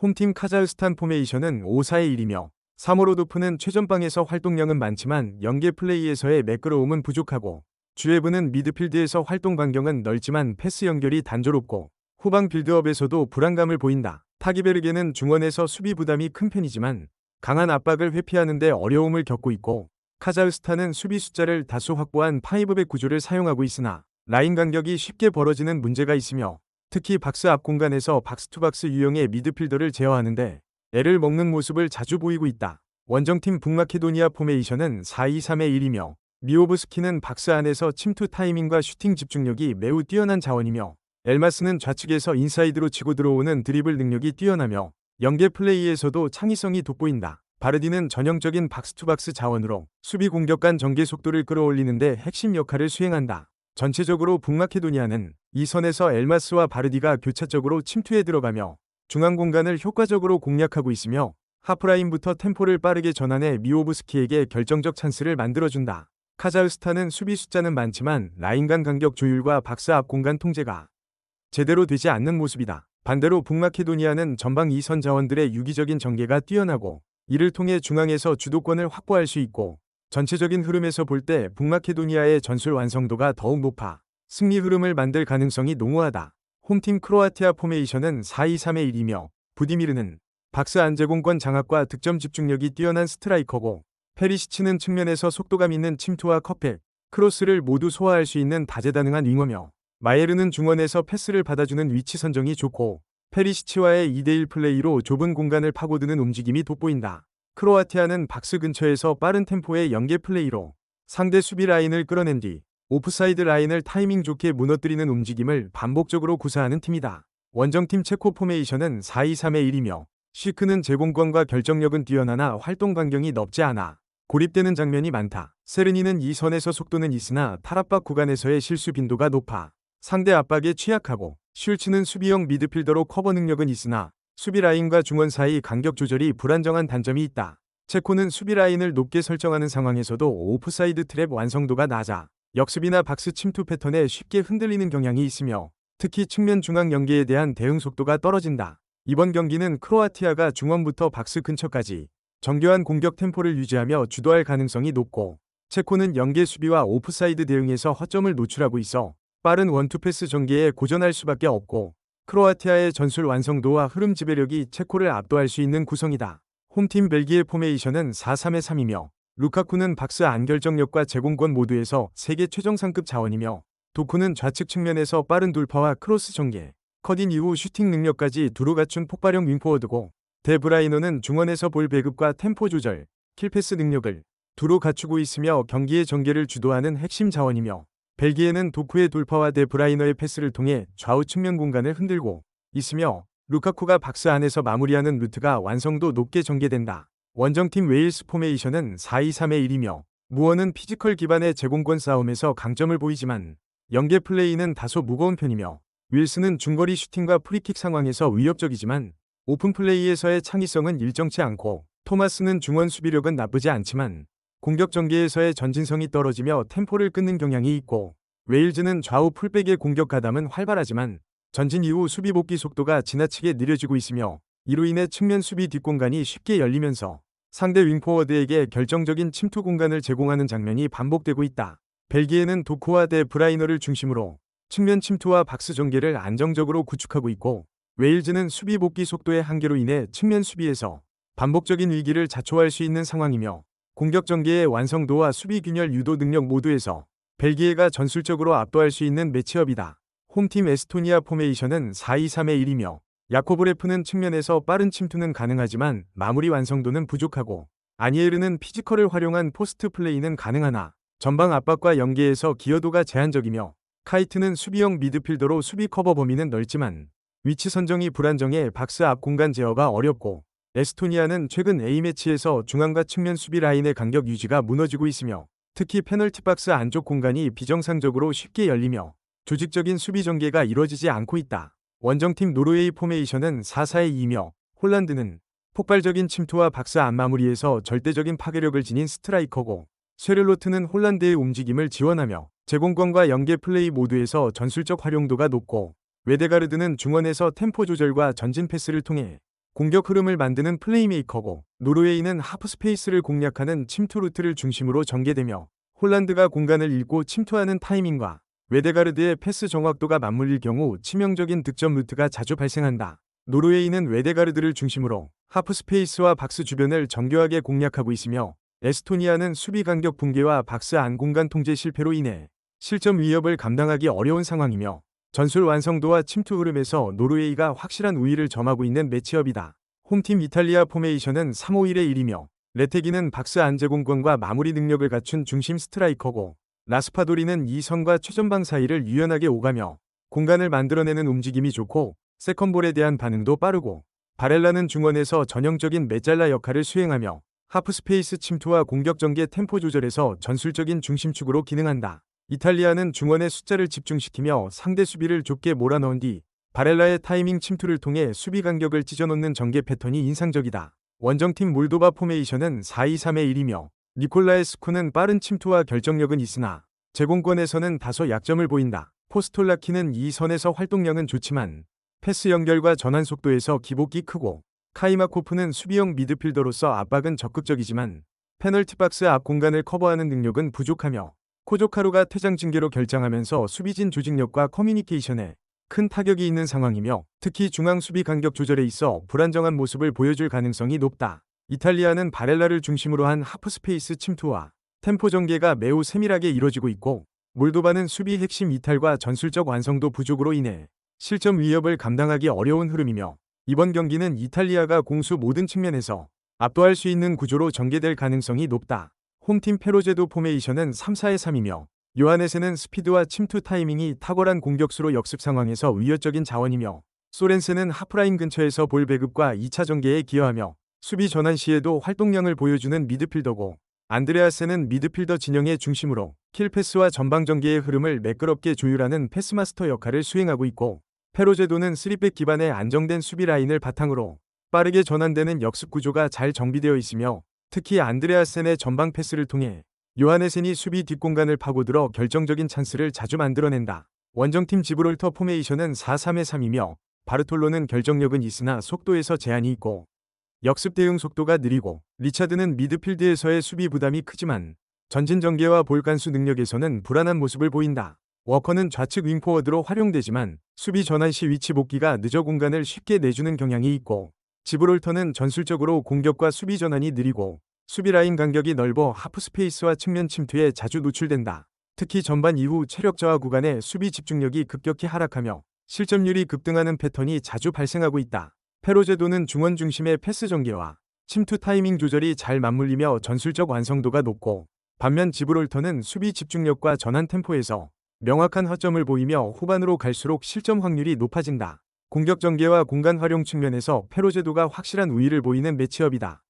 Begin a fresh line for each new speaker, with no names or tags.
홈팀 카자흐스탄 포메이션은 5-4-1이며 사모로도프는 최전방에서 활동량은 많지만 연계 플레이에서의 매끄러움은 부족하고 주에브는 미드필드에서 활동 반경은 넓지만 패스 연결이 단조롭고 후방 빌드업에서도 불안감을 보인다. 타기베르게는 중원에서 수비 부담이 큰 편이지만 강한 압박을 회피하는 데 어려움을 겪고 있고 카자흐스탄은 수비 숫자를 다수 확보한 5백 구조를 사용하고 있으나 라인 간격이 쉽게 벌어지는 문제가 있으며 특히 박스 앞 공간에서 박스투박스 유형의 미드필더를 제어하는데 애를 먹는 모습을 자주 보이고 있다. 원정팀 북마케도니아 포메이션은 4-2-3-1이며 미오브스키는 박스 안에서 침투 타이밍과 슈팅 집중력이 매우 뛰어난 자원이며 엘마스는 좌측에서 인사이드로 치고 들어오는 드리블 능력이 뛰어나며 연계 플레이에서도 창의성이 돋보인다. 바르디는 전형적인 박스투박스 자원으로 수비 공격 간 전개 속도를 끌어올리는데 핵심 역할을 수행한다. 전체적으로 북마케도니아는 이 선에서 엘마스와 바르디가 교차적으로 침투에 들어가며 중앙 공간을 효과적으로 공략하고 있으며 하프라인부터 템포를 빠르게 전환해 미오브스키에게 결정적 찬스를 만들어준다. 카자흐스탄은 수비 숫자는 많지만 라인 간 간격 조율과 박스 앞 공간 통제가 제대로 되지 않는 모습이다. 반대로 북마케도니아는 전방 2선 자원들의 유기적인 전개가 뛰어나고 이를 통해 중앙에서 주도권을 확보할 수 있고 전체적인 흐름에서 볼 때 북마케도니아의 전술 완성도가 더욱 높아 승리 흐름을 만들 가능성이 농후하다. 홈팀 크로아티아 포메이션은 4-2-3-1이며 부디미르는 박스 안 제공권 장악과 득점 집중력이 뛰어난 스트라이커고 페리시치는 측면에서 속도감 있는 침투와 컵백, 크로스를 모두 소화할 수 있는 다재다능한 윙어며 마예르는 중원에서 패스를 받아주는 위치 선정이 좋고 페리시치와의 2대1 플레이로 좁은 공간을 파고드는 움직임이 돋보인다. 크로아티아는 박스 근처에서 빠른 템포의 연계 플레이로 상대 수비 라인을 끌어낸 뒤 오프사이드 라인을 타이밍 좋게 무너뜨리는 움직임을 반복적으로 구사하는 팀이다. 원정팀 체코 포메이션은 4-2-3-1이며 시크는 제공권과 결정력은 뛰어나나 활동 반경이 넓지 않아 고립되는 장면이 많다. 세르니는 이 선에서 속도는 있으나 탈압박 구간에서의 실수 빈도가 높아 상대 압박에 취약하고 슐츠는 수비형 미드필더로 커버 능력은 있으나 수비 라인과 중원 사이 간격 조절이 불안정한 단점이 있다. 체코는 수비 라인을 높게 설정하는 상황에서도 오프사이드 트랩 완성도가 낮아 역습이나 박스 침투 패턴에 쉽게 흔들리는 경향이 있으며 특히 측면 중앙 연계에 대한 대응 속도가 떨어진다. 이번 경기는 크로아티아가 중원부터 박스 근처까지 정교한 공격 템포를 유지하며 주도할 가능성이 높고 체코는 연계 수비와 오프사이드 대응에서 허점을 노출하고 있어 빠른 원투패스 전개에 고전할 수밖에 없고 크로아티아의 전술 완성도와 흐름 지배력이 체코를 압도할 수 있는 구성이다. 홈팀 벨기에 포메이션은 4-3-3이며 루카쿠는 박스 안 결정력과 제공권 모두에서 세계 최정상급 자원이며 도쿠는 좌측 측면에서 빠른 돌파와 크로스 전개, 컷인 이후 슈팅 능력까지 두루 갖춘 폭발형 윙포워드고 데브라이너는 중원에서 볼 배급과 템포 조절, 킬패스 능력을 두루 갖추고 있으며 경기의 전개를 주도하는 핵심 자원이며 벨기에는 도쿠의 돌파와 데브라이너의 패스를 통해 좌우 측면 공간을 흔들고 있으며 루카쿠가 박스 안에서 마무리하는 루트가 완성도 높게 전개된다. 원정팀 웨일스 포메이션은 4-2-3-1이며 무어는 피지컬 기반의 제공권 싸움에서 강점을 보이지만 연계 플레이는 다소 무거운 편이며 윌스는 중거리 슈팅과 프리킥 상황에서 위협적이지만 오픈 플레이에서의 창의성은 일정치 않고 토마스는 중원 수비력은 나쁘지 않지만 공격 전개에서의 전진성이 떨어지며 템포를 끊는 경향이 있고 웨일즈는 좌우 풀백의 공격 가담은 활발하지만 전진 이후 수비 복귀 속도가 지나치게 느려지고 있으며 이로 인해 측면 수비 뒷공간이 쉽게 열리면서 상대 윙포워드에게 결정적인 침투 공간을 제공하는 장면이 반복되고 있다. 벨기에는 도쿠와 데 브라이너를 중심으로 측면 침투와 박스 전개를 안정적으로 구축하고 있고 웨일즈는 수비 복귀 속도의 한계로 인해 측면 수비에서 반복적인 위기를 자초할 수 있는 상황이며 공격 전개의 완성도와 수비 균열 유도 능력 모두에서 벨기에가 전술적으로 압도할 수 있는 매치업이다. 홈팀 에스토니아 포메이션은 4-2-3-1이며 야코브레프는 측면에서 빠른 침투는 가능하지만 마무리 완성도는 부족하고 아니에르는 피지컬을 활용한 포스트 플레이는 가능하나 전방 압박과 연계에서 기여도가 제한적이며 카이트는 수비형 미드필더로 수비 커버 범위는 넓지만 위치 선정이 불안정해 박스 앞 공간 제어가 어렵고 에스토니아는 최근 A매치에서 중앙과 측면 수비 라인의 간격 유지가 무너지고 있으며 특히 페널티 박스 안쪽 공간이 비정상적으로 쉽게 열리며 조직적인 수비 전개가 이루어지지 않고 있다. 원정팀 노르웨이 포메이션은 4-4-2이며 홀란드는 폭발적인 침투와 박스 안 마무리에서 절대적인 파괴력을 지닌 스트라이커고 쉐를로트는 홀란드의 움직임을 지원하며 제공권과 연계 플레이 모두에서 전술적 활용도가 높고 웨데가르드는 중원에서 템포 조절과 전진 패스를 통해 공격 흐름을 만드는 플레이메이커고, 노르웨이는 하프스페이스를 공략하는 침투 루트를 중심으로 전개되며 홀란드가 공간을 읽고 침투하는 타이밍과 웨데가르드의 패스 정확도가 맞물릴 경우 치명적인 득점 루트가 자주 발생한다. 노르웨이는 웨데가르드를 중심으로 하프스페이스와 박스 주변을 정교하게 공략하고 있으며 에스토니아는 수비 간격 붕괴와 박스 안 공간 통제 실패로 인해 실점 위협을 감당하기 어려운 상황이며 전술 완성도와 침투 흐름에서 노르웨이가 확실한 우위를 점하고 있는 매치업이다. 홈팀 이탈리아 포메이션은 3-5-1-1이며 레테기는 박스 안 제공권과 마무리 능력을 갖춘 중심 스트라이커고, 라스파도리는 이 선과 최전방 사이를 유연하게 오가며 공간을 만들어내는 움직임이 좋고 세컨볼에 대한 반응도 빠르고, 바렐라는 중원에서 전형적인 메잘라 역할을 수행하며 하프스페이스 침투와 공격 전개 템포 조절에서 전술적인 중심축으로 기능한다. 이탈리아는 중원의 숫자를 집중시키며 상대 수비를 좁게 몰아넣은 뒤 바렐라의 타이밍 침투를 통해 수비 간격을 찢어놓는 전개 패턴이 인상적이다. 원정팀 몰도바 포메이션은 4-2-3-1이며 니콜라에스쿠는 빠른 침투와 결정력은 있으나 제공권에서는 다소 약점을 보인다. 포스톨라키는 이 선에서 활동량은 좋지만 패스 연결과 전환 속도에서 기복이 크고, 카이마코프는 수비형 미드필더로서 압박은 적극적이지만 페널티 박스 앞 공간을 커버하는 능력은 부족하며, 코조카루가 퇴장 징계로 결장하면서 수비진 조직력과 커뮤니케이션에 큰 타격이 있는 상황이며 특히 중앙 수비 간격 조절에 있어 불안정한 모습을 보여줄 가능성이 높다. 이탈리아는 바렐라를 중심으로 한 하프스페이스 침투와 템포 전개가 매우 세밀하게 이뤄지고 있고, 몰도바는 수비 핵심 이탈과 전술적 완성도 부족으로 인해 실점 위협을 감당하기 어려운 흐름이며 이번 경기는 이탈리아가 공수 모든 측면에서 압도할 수 있는 구조로 전개될 가능성이 높다. 홈팀 페로제도 포메이션은 3-4-3이며 요하네스는 스피드와 침투 타이밍이 탁월한 공격수로 역습 상황에서 위협적인 자원이며, 소렌스는 하프라인 근처에서 볼 배급과 2차 전개에 기여하며 수비 전환 시에도 활동량을 보여주는 미드필더고, 안드레아스는 미드필더 진영의 중심으로 킬패스와 전방 전개의 흐름을 매끄럽게 조율하는 패스마스터 역할을 수행하고 있고, 페로제도는 3백 기반의 안정된 수비 라인을 바탕으로 빠르게 전환되는 역습 구조가 잘 정비되어 있으며 특히 안드레아센의 전방 패스를 통해 요하네센이 수비 뒷공간을 파고들어 결정적인 찬스를 자주 만들어낸다. 원정팀 지브롤터 포메이션은 4-3-3이며 바르톨로는 결정력은 있으나 속도에서 제한이 있고 역습 대응 속도가 느리고, 리차드는 미드필드에서의 수비 부담이 크지만 전진 전개와 볼 간수 능력에서는 불안한 모습을 보인다. 워커는 좌측 윙포워드로 활용되지만 수비 전환 시 위치 복귀가 늦어 공간을 쉽게 내주는 경향이 있고, 지브롤터는 전술적으로 공격과 수비 전환이 느리고 수비 라인 간격이 넓어 하프스페이스와 측면 침투에 자주 노출된다. 특히 전반 이후 체력 저하 구간에 수비 집중력이 급격히 하락하며 실점률이 급등하는 패턴이 자주 발생하고 있다. 페로제도는 중원 중심의 패스 전개와 침투 타이밍 조절이 잘 맞물리며 전술적 완성도가 높고, 반면 지브롤터는 수비 집중력과 전환 템포에서 명확한 허점을 보이며 후반으로 갈수록 실점 확률이 높아진다. 공격 전개와 공간 활용 측면에서 페로제도가 확실한 우위를 보이는 매치업이다.